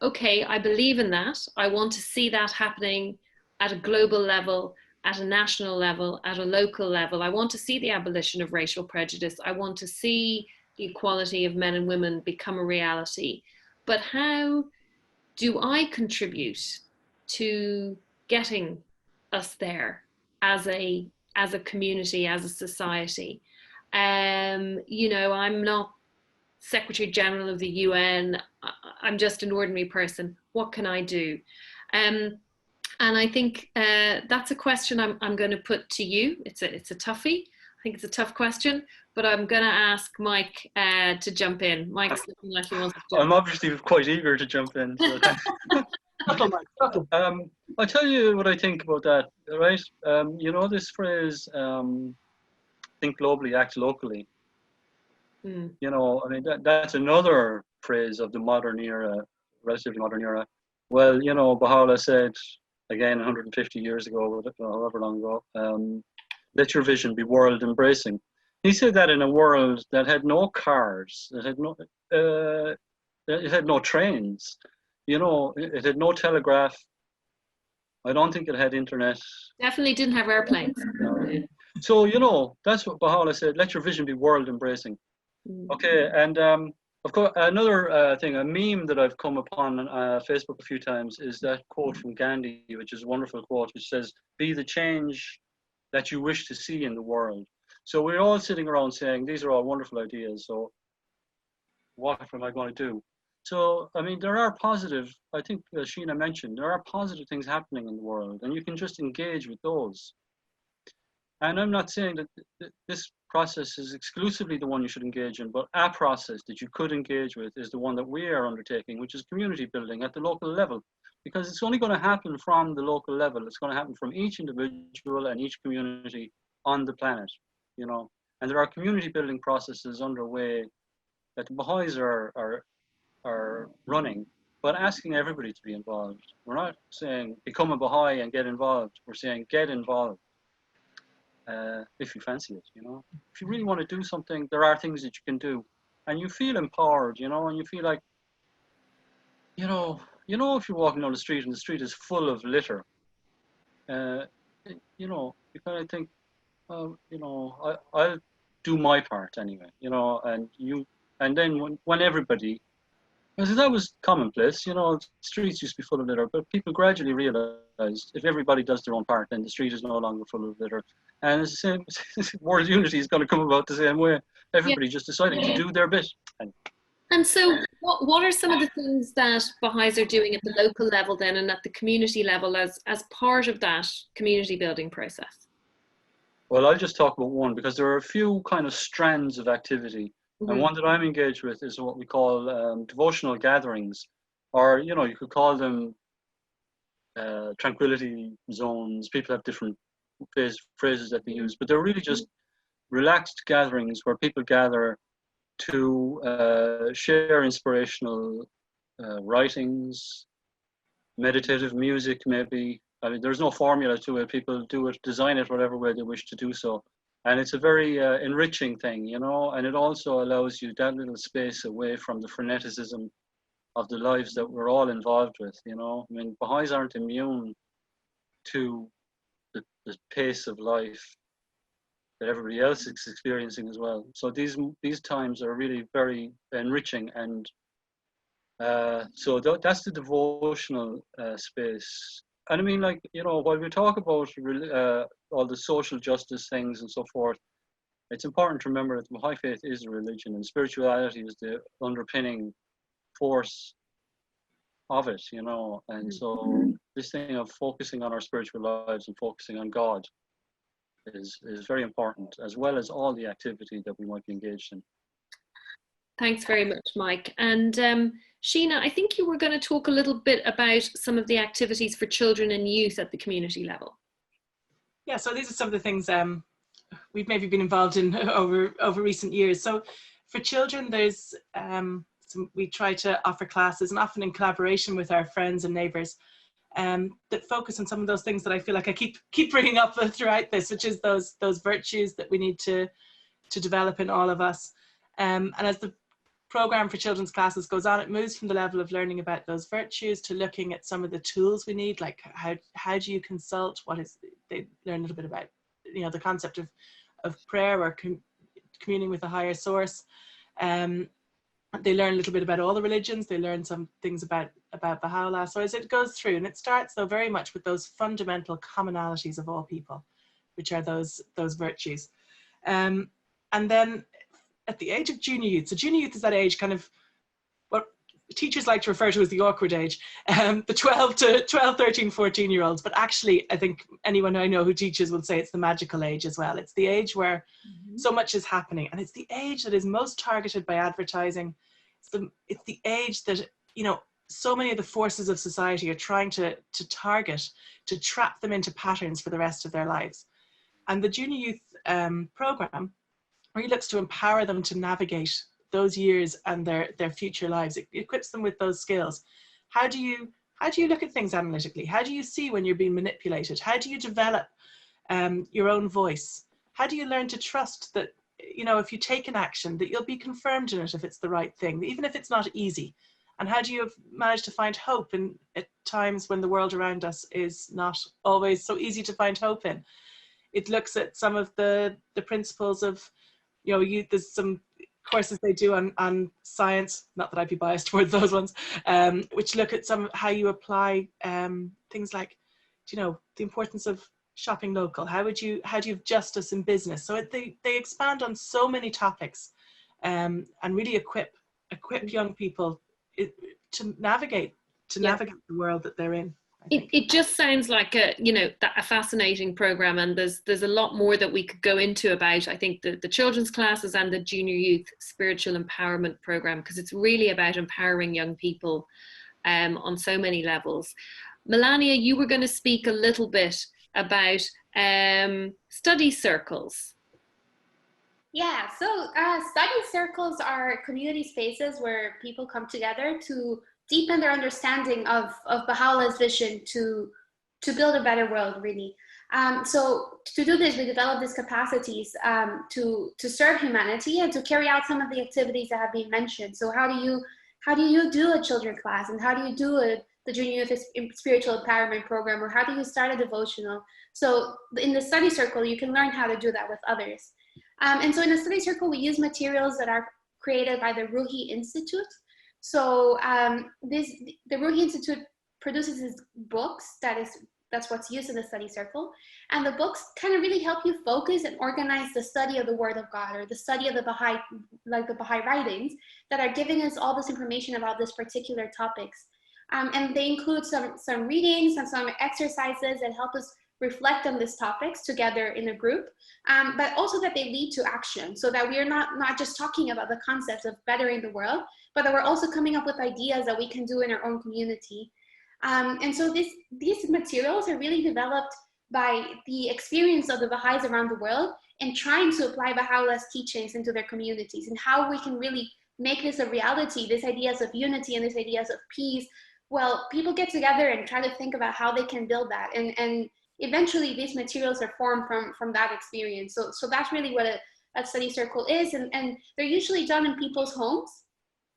okay, I believe in that. I want to see that happening at a global level, at a national level, at a local level. I want to see the abolition of racial prejudice. I want to see the equality of men and women become a reality. But how do I contribute to getting us there as a community, as a society? You know, I'm not Secretary General of the UN. I'm just an ordinary person. What can I do? And I think that's a question I'm going to put to you. It's a toughie. I think it's a tough question, but I'm going to ask Mike to jump in. Mike's looking like he wants to jump in. I'm obviously quite eager to jump in. So I'll tell you what I think about that, right? You know this phrase, think globally, act locally. You know, I mean, that's another phrase of the modern era, relatively modern era. Well, you know, Baha'u'llah said, again, 150 years ago, however long ago, let your vision be world embracing. He said that in a world that had no cars, it had no trains, you know, it had no telegraph. I don't think it had internet. Definitely didn't have airplanes. So, you know, that's what Baha'u'llah said, let your vision be world embracing. Okay, and of course, another thing, a meme that I've come upon on Facebook a few times is that quote from Gandhi, which is a wonderful quote, which says, be the change that you wish to see in the world. So we're all sitting around saying, these are all wonderful ideas, so what am I going to do? So, I mean, there are positive, I think Sheena mentioned, there are positive things happening in the world, and you can just engage with those. And I'm not saying that this process is exclusively the one you should engage in, but a process that you could engage with is the one that we are undertaking, which is community building at the local level. Because it's only going to happen from the local level. It's going to happen from each individual and each community on the planet, you know. And there are community building processes underway that the Baha'is are running, but asking everybody to be involved. We're not saying become a Baha'i and get involved. We're saying get involved. If you fancy it, you know. If you really want to do something, there are things that you can do, and you feel empowered, you know, and you feel like, you know, if you're walking down the street and the street is full of litter, you know, you kind of think, you know, I'll do my part anyway, you know, and then when everybody, because that was commonplace, you know, streets used to be full of litter, but people gradually realized if everybody does their own part, then the street is no longer full of litter. And it's the same, world unity is going to come about the same way. Everybody just deciding to do their bit. And so what are some of the things that Baha'is are doing at the local level then and at the community level as part of that community building process? Well, I'll just talk about one because there are a few kind of strands of activity. And one that I'm engaged with is what we call devotional gatherings, or you could call them tranquility zones. People have different phrases that they use, but they're really just relaxed gatherings where people gather to share inspirational writings, meditative music, maybe. I mean, there's no formula to it. People do it, design it whatever way they wish to do so. And it's a very enriching thing, and it also allows you that little space away from the freneticism of the lives that we're all involved with, I mean, Baha'is aren't immune to the pace of life that everybody else is experiencing as well. So these times are really very enriching, and so that's the devotional space. And I mean, like, while we talk about all the social justice things and so forth, it's important to remember that the Baha'i Faith is a religion, and spirituality is the underpinning force of it, and so this thing of focusing on our spiritual lives and focusing on God is very important, as well as all the activity that we might be engaged in. Thanks very much, Mike. And Sheena, I think you were going to talk a little bit about some of the activities for children and youth at the community level. Yeah, so these are some of the things we've maybe been involved in over recent years. So for children, there's we try to offer classes, and often in collaboration with our friends and neighbours, that focus on some of those things that I feel like I keep bringing up throughout this, which is those virtues that we need to develop in all of us. And as the program for children's classes goes on, it moves from the level of learning about those virtues to looking at some of the tools we need, like how do you consult, they learn a little bit about the concept of prayer or communing with a higher source. They learn a little bit about all the religions. They learn some things about Baha'u'llah. So as it goes through, and it starts though very much with those fundamental commonalities of all people, which are those virtues. And then at the age of junior youth, so junior youth is that age kind of what teachers like to refer to as the awkward age, the 12, 13, 14-year-olds. But actually, I think anyone I know who teaches will say it's the magical age as well. It's the age where so much is happening, and it's the age that is most targeted by advertising. It's the age that, so many of the forces of society are trying to target, to trap them into patterns for the rest of their lives. And the junior youth program really looks to empower them to navigate those years and their future lives. It equips them with those skills. How do you look at things analytically? How do you see when you're being manipulated? How do you develop your own voice? How do you learn to trust that, if you take an action, that you'll be confirmed in it if it's the right thing, even if it's not easy? And how do you manage to find hope at times when the world around us is not always so easy to find hope in? It looks at some of the principles of, there's some courses they do on science, not that I'd be biased towards those ones, which look at how you apply things like, the importance of shopping local. How do you have justice in business? So they expand on so many topics, and really equip young people to navigate the world that they're in. It just sounds like a fascinating program, and there's a lot more that we could go into about, I think, the children's classes and the junior youth spiritual empowerment program, because it's really about empowering young people on so many levels. Melania, you were going to speak a little bit about study circles. Yeah, so study circles are community spaces where people come together to deepen their understanding of Baha'u'llah's vision to build a better world, really. So to do this, we develop these capacities to serve humanity and to carry out some of the activities that have been mentioned. So how do you do a children's class, and how do you do the Junior Youth Spiritual Empowerment Program, or how do you start a devotional? So in the study circle, you can learn how to do that with others. And so in the study circle, we use materials that are created by the Ruhi Institute. So the Ruhi Institute produces these books, that's what's used in the study circle. And the books kind of really help you focus and organize the study of the Word of God, or the study of the Baha'i, like the Baha'i writings that are giving us all this information about this particular topics. And they include some readings and some exercises that help us reflect on these topics together in a group, but also that they lead to action, so that we're not just talking about the concepts of bettering the world, but that we're also coming up with ideas that we can do in our own community. And so these materials are really developed by the experience of the Baha'is around the world in trying to apply Baha'u'llah's teachings into their communities, and how we can really make this a reality, these ideas of unity and these ideas of peace. Well, people get together and try to think about how they can build that. And eventually these materials are formed from that experience. So that's really what a study circle is. And they're usually done in people's homes,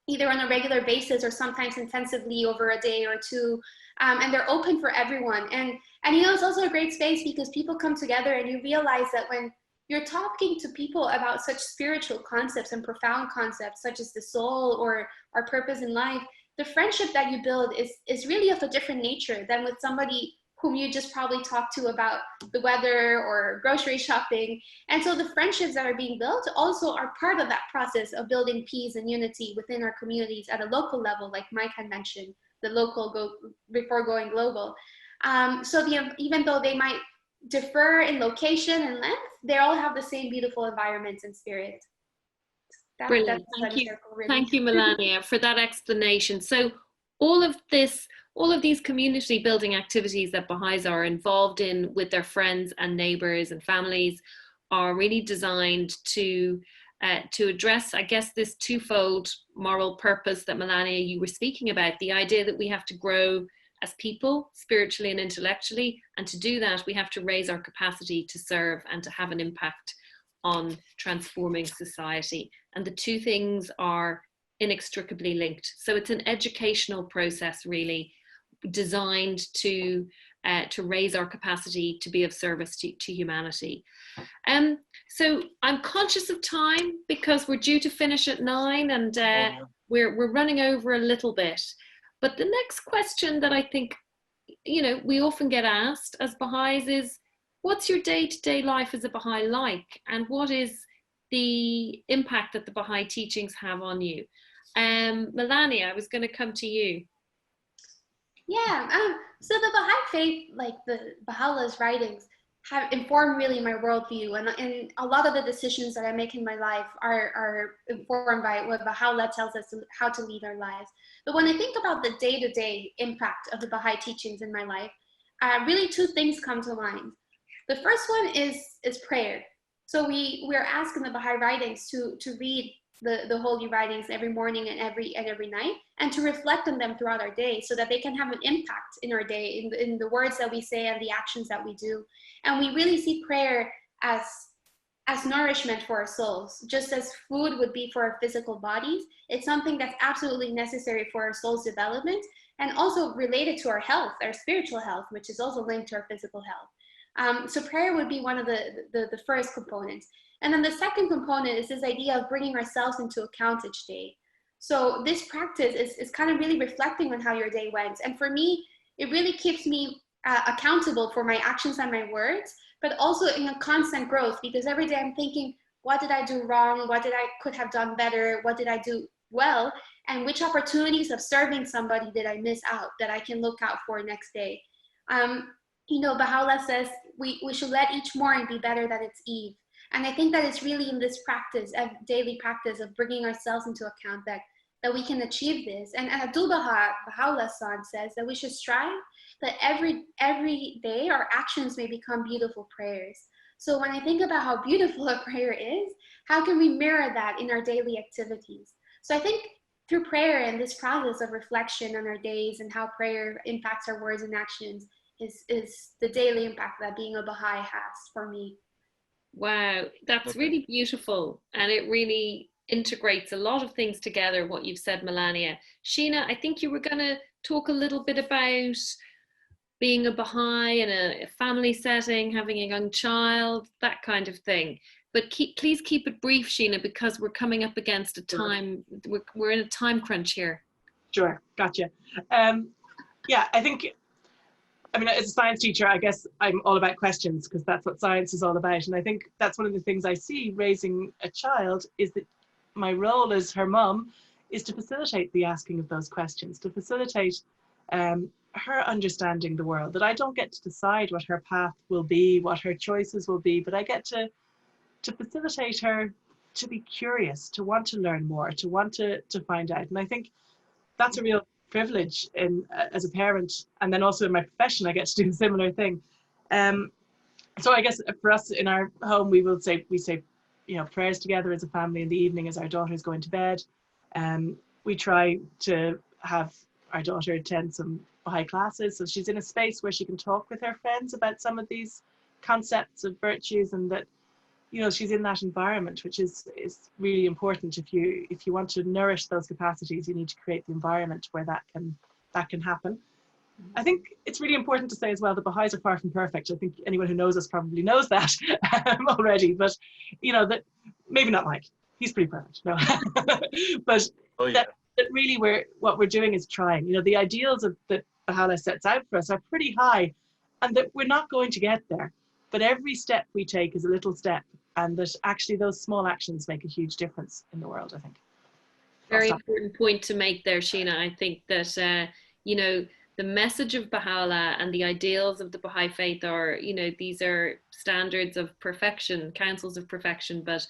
either on a regular basis or sometimes intensively over a day or two. And they're open for everyone. And it's also a great space because people come together, and you realize that when you're talking to people about such spiritual concepts and profound concepts, such as the soul or our purpose in life, the friendship that you build is really of a different nature than with somebody whom you just probably talk to about the weather or grocery shopping. And so the friendships that are being built also are part of that process of building peace and unity within our communities at a local level, like Mike had mentioned, the local before going global. So even though they might differ in location and length, they all have the same beautiful environments and spirit. Brilliant. Thank you, Melania, for that explanation. So all of these community building activities that Baha'is are involved in with their friends and neighbors and families are really designed to address, I guess, this twofold moral purpose that Melania, you were speaking about, the idea that we have to grow as people, spiritually and intellectually, and to do that we have to raise our capacity to serve and to have an impact on transforming society. And the two things are inextricably linked. So it's an educational process really designed to raise our capacity to be of service to humanity. So I'm conscious of time because we're due to finish at 9, and we're running over a little bit. But the next question that I think, we often get asked as Baha'is is, what's your day-to-day life as a Baha'i like? And what is the impact that the Baha'i teachings have on you? Melania, I was going to come to you. Yeah, so the Baha'i Faith, like the Baha'u'llah's writings, have informed really my worldview, and a lot of the decisions that I make in my life are informed by what Baha'u'llah tells us how to lead our lives. But when I think about the day-to-day impact of the Baha'i teachings in my life, really two things come to mind. The first one is prayer. So we're asked in the Baha'i writings to read the holy writings every morning and every night, and to reflect on them throughout our day so that they can have an impact in our day, in the words that we say and the actions that we do. And we really see prayer as nourishment for our souls. Just as food would be for our physical bodies, it's something that's absolutely necessary for our soul's development, and also related to our health, our spiritual health, which is also linked to our physical health. So prayer would be one of the first components. And then the second component is this idea of bringing ourselves into account each day. So this practice is kind of really reflecting on how your day went. And for me, it really keeps me accountable for my actions and my words, but also in a constant growth, because every day I'm thinking, what did I do wrong? What could have done better? What did I do well? And which opportunities of serving somebody did I miss out that I can look out for next day? Baha'u'llah says we should let each morning be better than its eve. And I think that it's really in this practice, a daily practice of bringing ourselves into account that we can achieve this. And Abdu'l-Baha, Baha'u'llah's son, says that we should strive that every day our actions may become beautiful prayers. So when I think about how beautiful a prayer is, how can we mirror that in our daily activities? So I think through prayer and this process of reflection on our days and how prayer impacts our words and actions is the daily impact that being a Baha'i has for me. Wow, that's really beautiful, and it really integrates a lot of things together, what you've said, Melania. Sheena, I think you were going to talk a little bit about being a Baha'i in a family setting, having a young child, that kind of thing. But please keep it brief, Sheena, because we're coming up against a time, we're in a time crunch here. Sure, gotcha. As a science teacher, I guess I'm all about questions, because that's what science is all about. And I think that's one of the things I see raising a child, is that my role as her mum is to facilitate the asking of those questions, to facilitate her understanding the world, that I don't get to decide what her path will be, what her choices will be, but I get to facilitate her to be curious, to want to learn more, to want to find out. And I think that's a real privilege in as a parent, and then also in my profession I get to do a similar thing. So I guess for us in our home, we say prayers together as a family in the evening as our daughter's going to bed. We try to have our daughter attend some Baha'i classes, so she's in a space where she can talk with her friends about some of these concepts of virtues, and that she's in that environment, which is really important. If you want to nourish those capacities, you need to create the environment where that can happen. I think it's really important to say as well that Baha'is are far from perfect. I think anyone who knows us probably knows that already, but that maybe not Mike. He's pretty perfect. No. But that really what we're doing is trying. The ideals that Bahá'í sets out for us are pretty high, and that we're not going to get there. But every step we take is a little step, and that actually those small actions make a huge difference in the world, I think. Very important point to make there, Sheena. I think that, the message of Baha'u'llah and the ideals of the Baha'i Faith are, these are standards of perfection, counsels of perfection. But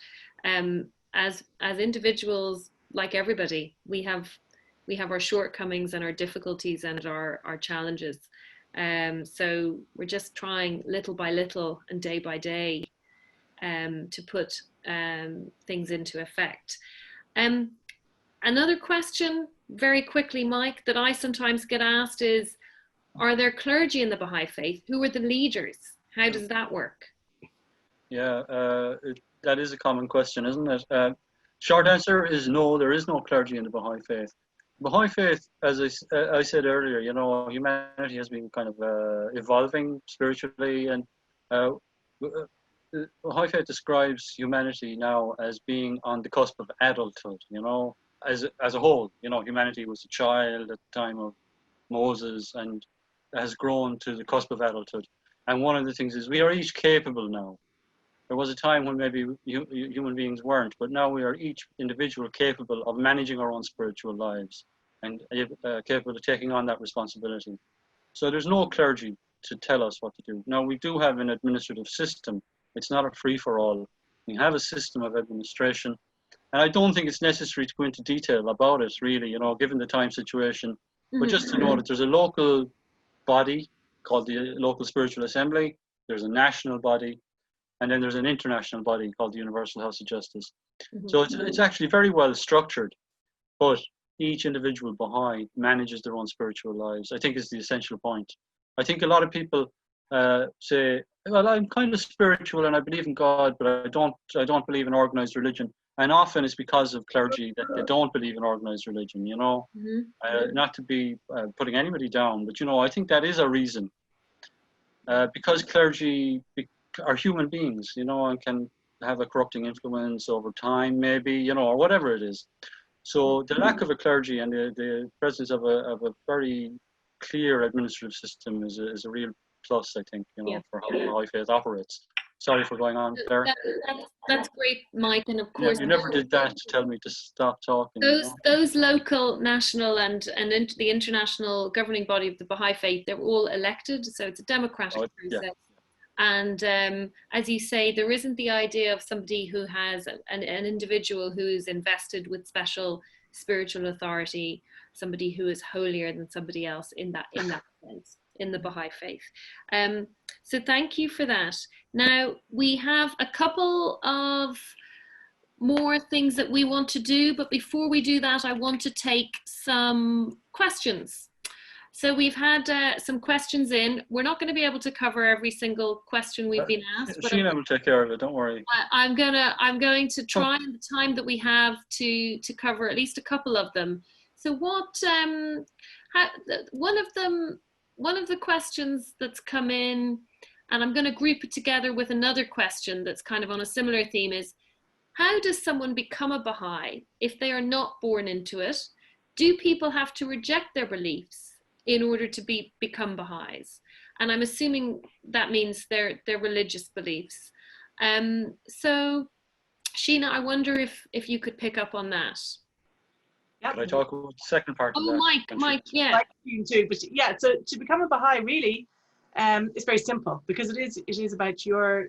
as individuals, like everybody, we have our shortcomings and our difficulties and our challenges. So we're just trying little by little and day by day to put things into effect. Another question, very quickly, Mike, that I sometimes get asked is, are there clergy in the Baha'i Faith? Who are the leaders? How does that work? Yeah, that is a common question, isn't it? Short answer is no, there is no clergy in the Baha'i Faith. Baha'i Faith, as I said earlier, humanity has been kind of evolving spiritually, and Baha'i Faith describes humanity now as being on the cusp of adulthood. As a whole, humanity was a child at the time of Moses and has grown to the cusp of adulthood. And one of the things is we are each capable now. There was a time when maybe human beings weren't, but now we are each individual capable of managing our own spiritual lives and capable of taking on that responsibility. So there's no clergy to tell us what to do. Now, we do have an administrative system. It's not a free-for-all. We have a system of administration. And I don't think it's necessary to go into detail about it, really, given the time situation. Mm-hmm. But just to know that there's a local body called the Local Spiritual Assembly, there's a national body, and then there's an international body called the Universal House of Justice. Mm-hmm. So it's actually very well structured, but each individual Baha'i manages their own spiritual lives, I think is the essential point. I think a lot of people say, well, I'm kind of spiritual and I believe in God, but I don't believe in organized religion. And often it's because of clergy that they don't believe in organized religion, Mm-hmm. Not to be putting anybody down, but, I think that is a reason. Because clergy are human beings, and can have a corrupting influence over time, maybe, or whatever it is. So the lack of a clergy and the presence of a very clear administrative system is a real plus, I think, for how Baha'i Faith operates. Sorry for going on there. That's great, Mike, and of course... Yeah, you never did that to tell me to stop talking. Those local, national and the international governing body of the Baha'i Faith, they're all elected, so it's a democratic process. Yeah. And as you say, there isn't the idea of somebody who has an individual who's invested with special spiritual authority, somebody who is holier than somebody else in that sense, in the Baha'i Faith. So thank you for that. Now, we have a couple of more things that we want to do, but before we do that, I want to take some questions. So we've had some questions in. We're not going to be able to cover every single question we've been asked. But Sheena will take care of it, don't worry. I'm going to try in the time that we have to cover at least a couple of them. So one of the questions that's come in, and I'm going to group it together with another question that's kind of on a similar theme, is how does someone become a Baha'i if they are not born into it? Do people have to reject their beliefs in order to become Baha'is? And I'm assuming that means their religious beliefs. So Sheena, I wonder if you could pick up on that. Yeah. Can I talk about the second part of Oh, that? Mike, yeah. Like you too, but yeah. So to become a Baha'i really, it's very simple because it is about your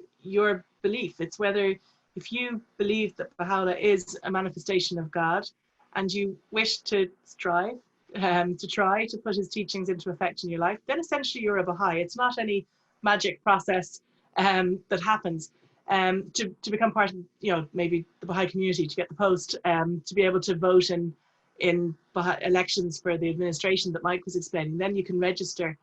belief. It's whether if you believe that Baha'u'llah is a manifestation of God, and you wish to strive to try to put his teachings into effect in your life, then essentially you're a Baha'i. It's not any magic process that happens. To become part of, you know, maybe the Baha'i community, to get the post, to be able to vote in Baha'i elections for the administration that Mike was explaining, then you can register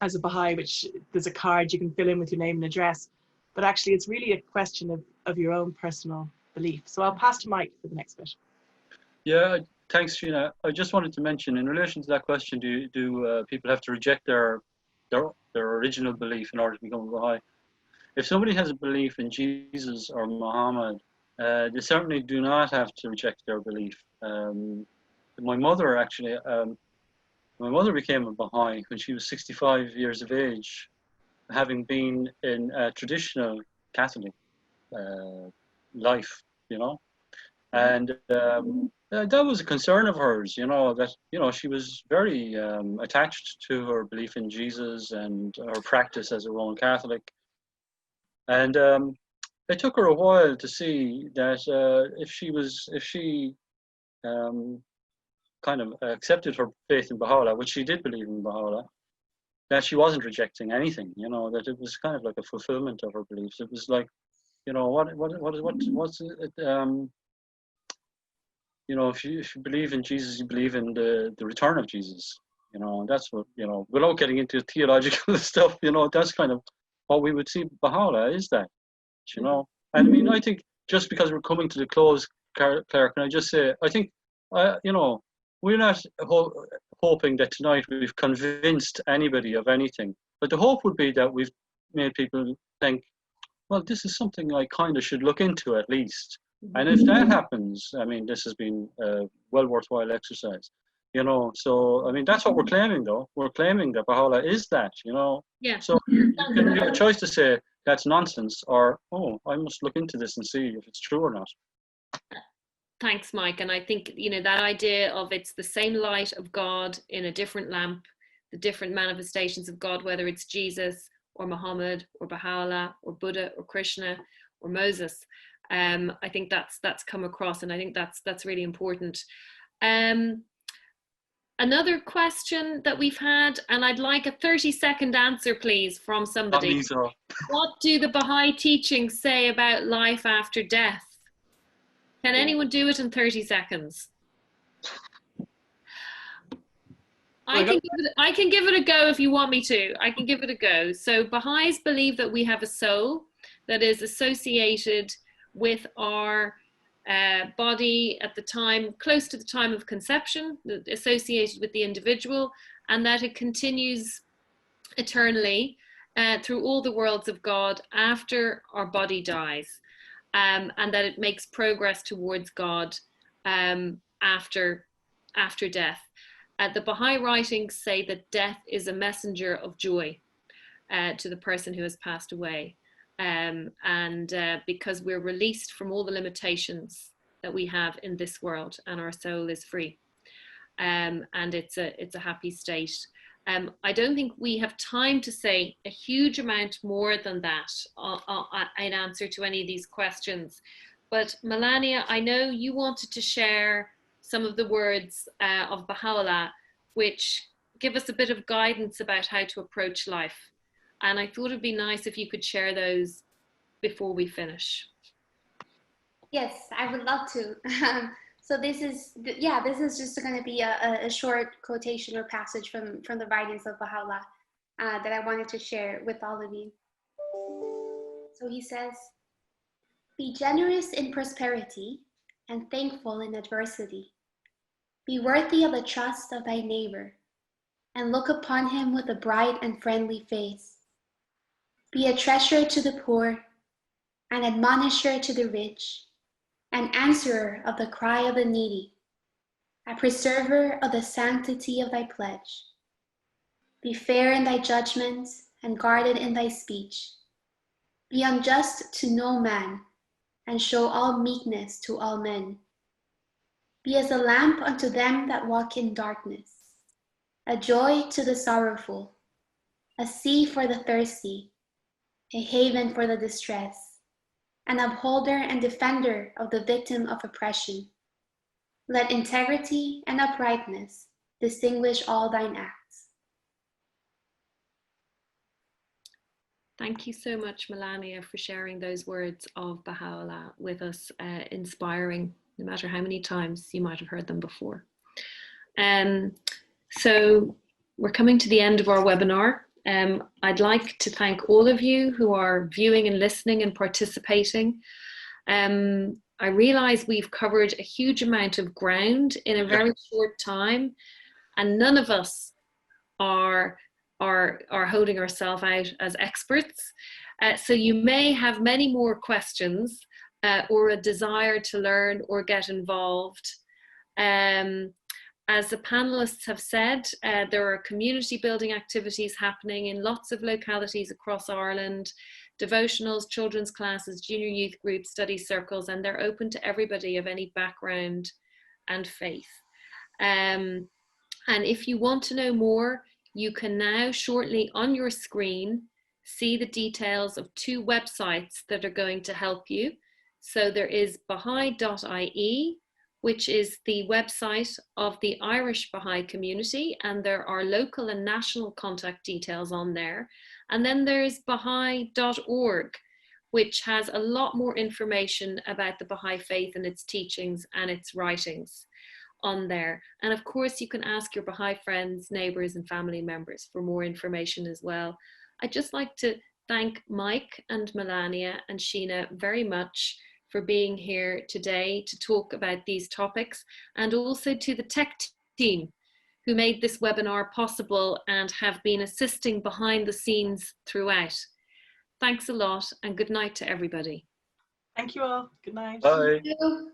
as a Baha'i, which there's a card you can fill in with your name and address. But actually, it's really a question of your own personal belief. So I'll pass to Mike for the next bit. Yeah, thanks, Gina. I just wanted to mention, in relation to that question, do people have to reject their original belief in order to become a Baha'i? If somebody has a belief in Jesus or Muhammad, they certainly do not have to reject their belief. My mother actually, my mother became a Baha'i when she was 65 years of age, having been in a traditional Catholic life, you know. And that was a concern of hers, you know, that, you know, she was very attached to her belief in Jesus and her practice as a Roman Catholic. And it took her a while to see that if she kind of accepted her faith in Baha'u'llah, which she did believe in Baha'u'llah, that she wasn't rejecting anything, you know, that it was kind of like a fulfillment of her beliefs. It was like, you know, what's it, you know, if you believe in Jesus, you believe in the return of Jesus, you know, and that's what, you know, without getting into theological stuff, you know, that's kind of what we would see Baha'u'llah is that, you know. And I mean, I think just because we're coming to the close, Claire, can I just say, I think, you know, we're not hoping that tonight we've convinced anybody of anything, but the hope would be that we've made people think, well, this is something I kind of should look into at least. And if that happens, I mean, this has been a well worthwhile exercise, you know. So, I mean, that's what we're claiming, though. We're claiming that Baha'u'llah is that, you know. Yeah. So you can have a choice to say that's nonsense, or, oh, I must look into this and see if it's true or not. Thanks, Mike. And I think, you know, that idea of it's the same light of God in a different lamp, the different manifestations of God, whether it's Jesus or Muhammad or Baha'u'llah or Buddha or Krishna or Moses. I think that's come across, and I think that's really important. Another question that we've had, and I'd like a 30-second answer, please, from somebody. What do the Baha'i teachings say about life after death? Can anyone do it in 30 seconds? I can give it a go if you want me to. I can give it a go. So Baha'is believe that we have a soul that is associated with our body at the time, close to the time of conception, associated with the individual, and that it continues eternally through all the worlds of God after our body dies, and that it makes progress towards God after death. The Baha'i writings say that death is a messenger of joy to the person who has passed away. Because we're released from all the limitations that we have in this world, and our soul is free, and it's a happy state. I don't think we have time to say a huge amount more than that in answer to any of these questions. But Melania, I know you wanted to share some of the words of Baha'u'llah, which give us a bit of guidance about how to approach life. And I thought it'd be nice if you could share those before we finish. Yes, I would love to. So this is just going to be a short quotation or passage from the writings of Baha'u'llah that I wanted to share with all of you. So he says, "Be generous in prosperity and thankful in adversity. Be worthy of the trust of thy neighbor, and look upon him with a bright and friendly face. Be a treasurer to the poor, an admonisher to the rich, an answerer of the cry of the needy, a preserver of the sanctity of thy pledge. Be fair in thy judgments and guarded in thy speech. Be unjust to no man, and show all meekness to all men. Be as a lamp unto them that walk in darkness, a joy to the sorrowful, a sea for the thirsty, a haven for the distressed, an upholder and defender of the victim of oppression. Let integrity and uprightness distinguish all thine acts. Thank you so much, Melania, for sharing those words of Baha'u'llah with us, inspiring, no matter how many times you might have heard them before. So we're coming to the end of our webinar. I'd like to thank all of you who are viewing and listening and participating. I realize we've covered a huge amount of ground in a very short time, and none of us are holding ourselves out as experts. So you may have many more questions or a desire to learn or get involved. As the panelists have said, there are community building activities happening in lots of localities across Ireland, devotionals, children's classes, junior youth groups, study circles, and they're open to everybody of any background and faith. And if you want to know more, you can now shortly on your screen see the details of 2 websites that are going to help you. So there is Baha'i.ie, which is the website of the Irish Baha'i community, and there are local and national contact details on there. And then there's Baha'i.org, which has a lot more information about the Baha'i faith and its teachings and its writings on there. And of course, you can ask your Baha'i friends, neighbors, and family members for more information as well. I'd just like to thank Mike and Melania and Sheena very much for being here today to talk about these topics, and also to the tech team who made this webinar possible and have been assisting behind the scenes throughout. Thanks a lot, and good night to everybody. Thank you all. Good night. Bye. Thank you.